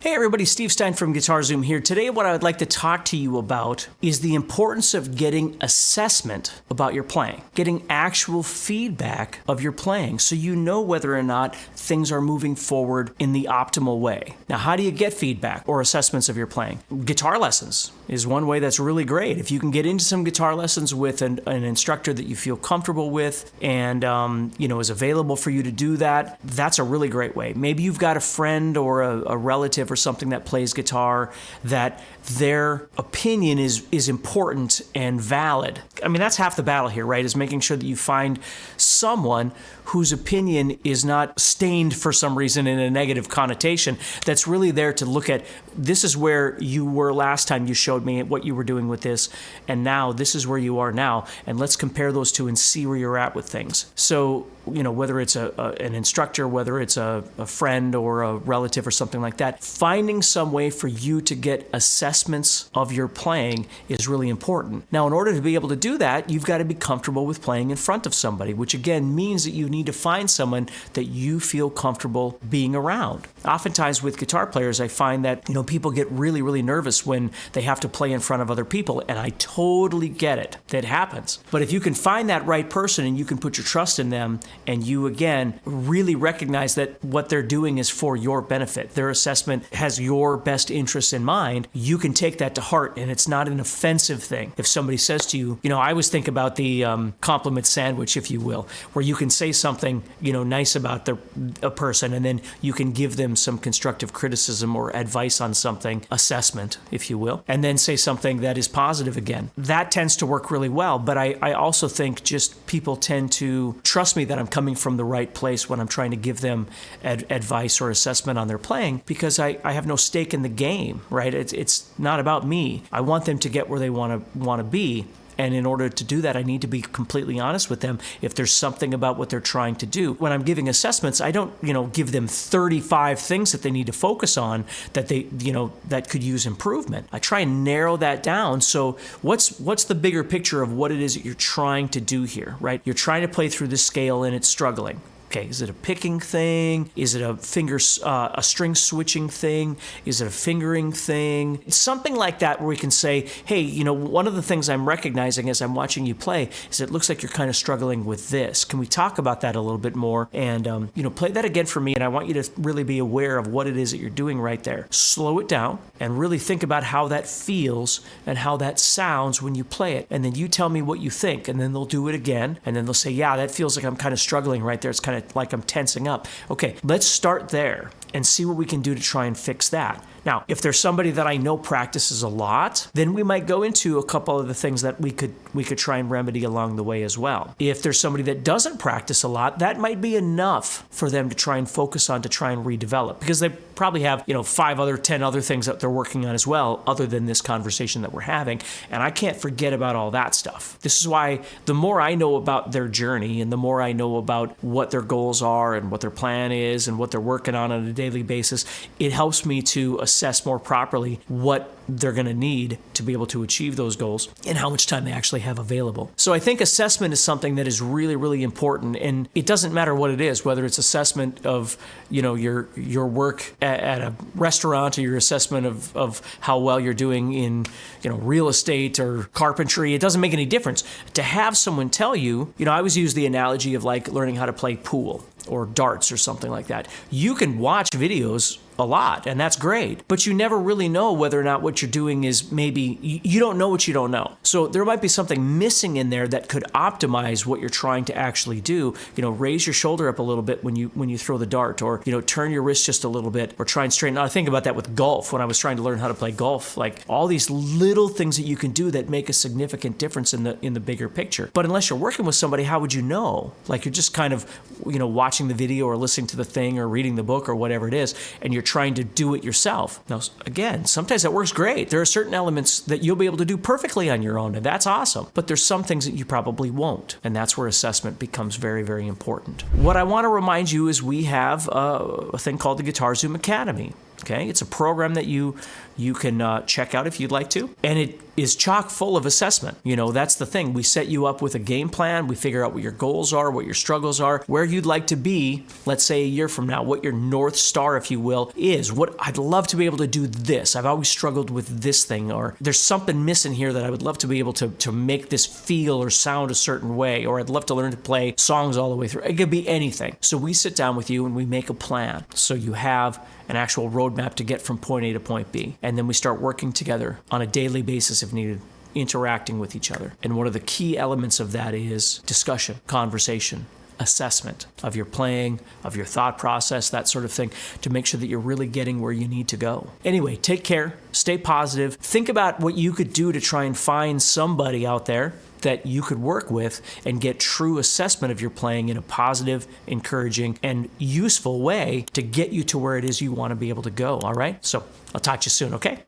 Hey everybody, Steve Stine from Guitar Zoom here. Today what I would like to talk to you about is the importance of getting assessment about your playing, getting actual feedback of your playing so you know whether or not things are moving forward in the optimal way. Now, how do you get feedback or assessments of your playing? Guitar lessons is one way that's really great. If you can get into some guitar lessons with an instructor that you feel comfortable with and is available for you to do that, that's a really great way. Maybe you've got a friend or a relative or something that plays guitar that their opinion is important and valid. I mean, that's half the battle here, right? Is making sure that you find someone whose opinion is not stained for some reason in a negative connotation, that's really there to look at, this is where you were last time you showed me what you were doing with this, and now this is where you are now, and let's compare those two and see where you're at with things. So, whether it's an instructor, whether it's a friend or a relative or something like that, finding some way for you to get assessments of your playing is really important. Now, in order to be able to do that, you've got to be comfortable with playing in front of somebody, which again means that you need to find someone that you feel comfortable being around. Oftentimes with guitar players, I find that, people get really, really nervous when they have to play in front of other people, and I totally get it. That happens. But if you can find that right person and you can put your trust in them, and you, again, really recognize that what they're doing is for your benefit, their assessment has your best interests in mind, you can take that to heart, and it's not an offensive thing. If somebody says to you, I always think about the compliment sandwich, if you will, where you can say something, nice about a person, and then you can give them some constructive criticism or advice on something, assessment, if you will, and then say something that is positive again. That tends to work really well, but I also think just people tend to trust me that I'm coming from the right place when I'm trying to give them advice or assessment on their playing, because I have no stake in the game, right? It's not about me. I want them to get where they want to be. And in order to do that, I need to be completely honest with them if there's something about what they're trying to do. When I'm giving assessments, I don't, give them 35 things that they need to focus on that that could use improvement. I try and narrow that down. So what's the bigger picture of what it is that you're trying to do here, right? You're trying to play through the scale and it's struggling. Okay, is it a picking thing? Is it a string switching thing? Is it a fingering thing? It's something like that where we can say, hey, one of the things I'm recognizing as I'm watching you play is it looks like you're kind of struggling with this. Can we talk about that a little bit more? And, play that again for me, and I want you to really be aware of what it is that you're doing right there. Slow it down and really think about how that feels and how that sounds when you play it. And then you tell me what you think, and then they'll do it again, and then they'll say, yeah, that feels like I'm kind of struggling right there. It's kind of like I'm tensing up. Okay, let's start there and see what we can do to try and fix that. Now, if there's somebody that I know practices a lot, then we might go into a couple of the things that we could try and remedy along the way as well. If there's somebody that doesn't practice a lot, that might be enough for them to try and focus on to try and redevelop, because they probably have 10 other things that they're working on as well, other than this conversation that we're having. And I can't forget about all that stuff. This is why the more I know about their journey and the more I know about what their goals are and what their plan is and what they're working on a daily basis, it helps me to assess more properly what they're going to need to be able to achieve those goals and how much time they actually have available. So I think assessment is something that is really, really important, and it doesn't matter what it is, whether it's assessment of your work at a restaurant or your assessment of how well you're doing in real estate or carpentry. It doesn't make any difference. To have someone tell you, I always use the analogy of like learning how to play pool or darts or something like that. You can watch videos a lot, and that's great, but you never really know whether or not what you're doing is you don't know what you don't know. So there might be something missing in there that could optimize what you're trying to actually do. Raise your shoulder up a little bit when you throw the dart, or turn your wrist just a little bit, or try and straighten out. I think about that with golf when I was trying to learn how to play golf. Like all these little things that you can do that make a significant difference in the bigger picture. But unless you're working with somebody, how would you know? Like you're just kind of watching the video or listening to the thing or reading the book or whatever it is, and you're trying to do it yourself. Now, again, sometimes that works great. There are certain elements that you'll be able to do perfectly on your own, and that's awesome. But there's some things that you probably won't, and that's where assessment becomes very, very important. What I want to remind you is we have a thing called the Guitar Zoom Academy. Okay, it's a program that you can check out if you'd like to. And it is chock full of assessment. That's the thing. We set you up with a game plan. We figure out what your goals are, what your struggles are, where you'd like to be, let's say a year from now, what your North Star, if you will, is. What I'd love to be able to do this. I've always struggled with this thing, or there's something missing here that I would love to be able to make this feel or sound a certain way, or I'd love to learn to play songs all the way through. It could be anything. So we sit down with you and we make a plan. So you have an actual roadmap to get from point A to point B. And then we start working together on a daily basis if needed, interacting with each other. And one of the key elements of that is discussion, conversation, assessment of your playing, of your thought process, that sort of thing, to make sure that you're really getting where you need to go. Anyway, take care, stay positive, think about what you could do to try and find somebody out there that you could work with and get true assessment of your playing in a positive, encouraging, and useful way to get you to where it is you want to be able to go, all right? So I'll talk to you soon, okay?